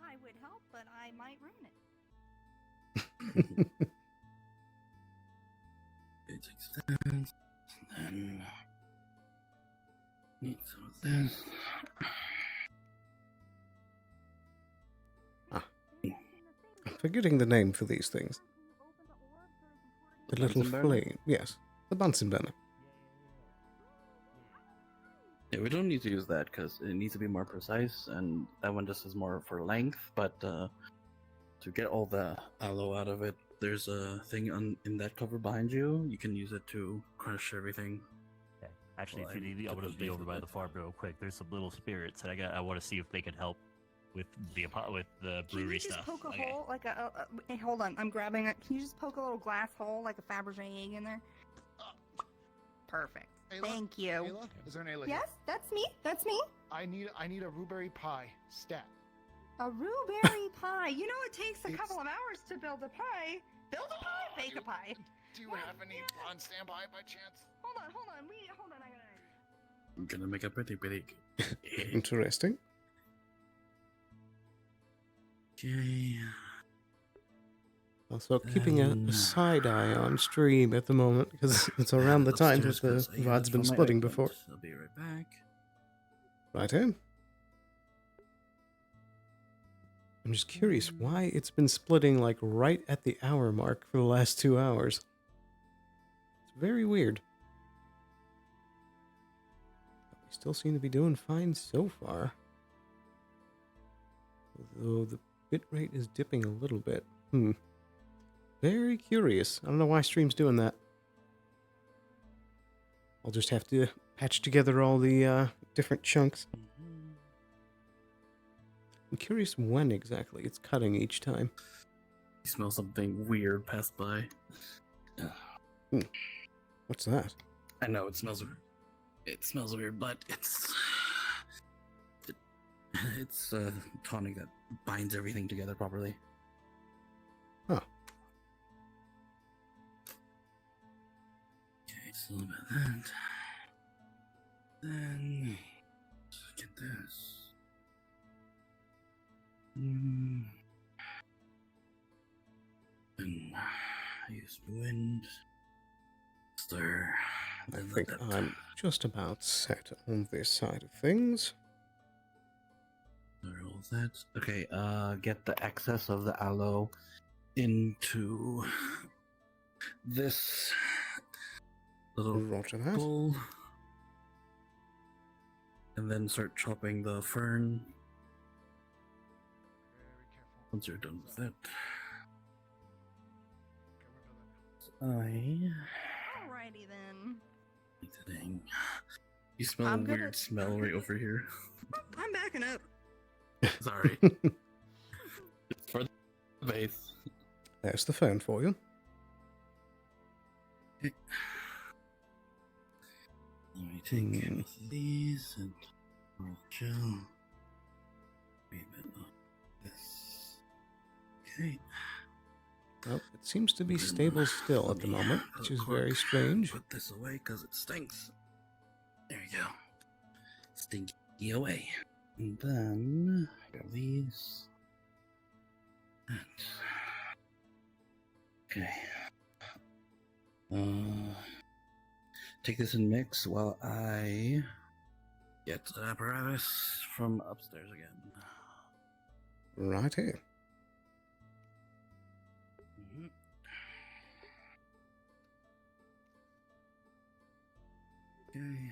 I would help, but I might ruin it. It takes that, and then need some of this. I'm forgetting the name for these things. The little Bunsen burner? flame. Yes, the Bunsen burner. Yeah, we don't need to use that because it needs to be more precise, and that one just is more for length. But to get all the aloe out of it, there's a thing in that cover behind you. You can use it to crush everything. Okay. Actually, Well, if you need, I'm gonna be over by the farm real quick. There's some little spirits that I want to see if they can help with the Can brewery you just stuff. poke a Okay. hole, like hey, hold on, I'm grabbing it. Can you just poke a little glass hole, like a Fabergé egg in there? Perfect. Ayla? Thank you. Ayla? Is there an Ayla here? Yes, that's me. That's me. I need a blueberry pie stat. A blueberry pie. You know it takes a couple of hours to build a pie. Build a pie, bake a pie. Do you have any on standby by chance? Hold on. I got it. I'm gonna make a pretty big. Interesting. Okay. Also keeping a side eye on stream at the moment because it's around the time that the VOD's been splitting before. I'll be right back. Right in. I'm just curious why it's been splitting like right at the hour mark for the last 2 hours. It's very weird. We still seem to be doing fine so far. Although the bitrate is dipping a little bit. Very curious. I don't know why stream's doing that. I'll just have to patch together all the different chunks. I'm curious when exactly it's cutting each time. You smell something weird pass by. What's that? I know it smells. It smells weird, but it's tonic that binds everything together properly. Huh. Okay, so about that. Then let's get this. And use wind. Stir. I think I'm just about set on this side of things. Stir all that. Okay, get the excess of the aloe into this little bowl. And then start chopping the fern. Once you're done with it. Alrighty then. Dang. You smell a weird smell right over here. I'm backing up. Sorry. It's for the base. There's the phone for you. Okay. Let me take both of these and gel. Wait a bit of this. Okay. Well, it seems to be stable still at the moment, which is very strange. Put this away because it stinks. There you go. Stinky away. And then I got these. Okay. Take this and mix while I get the apparatus from upstairs again. Right here. Okay.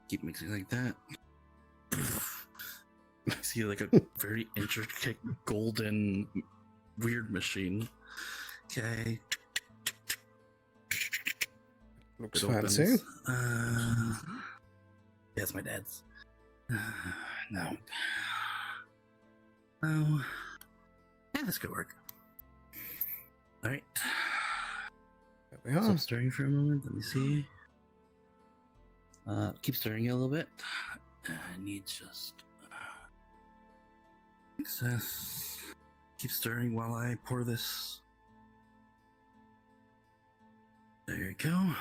Keep mixing like that. I see like a very intricate golden weird machine. Okay. Looks It fancy. opens. Yeah, it's my dad's. No. Oh. Yeah, this could work. Alright. There we are. Stop stirring for a moment. Let me see. Keep stirring it a little bit. I need just excess. Keep stirring while I pour this. There you go.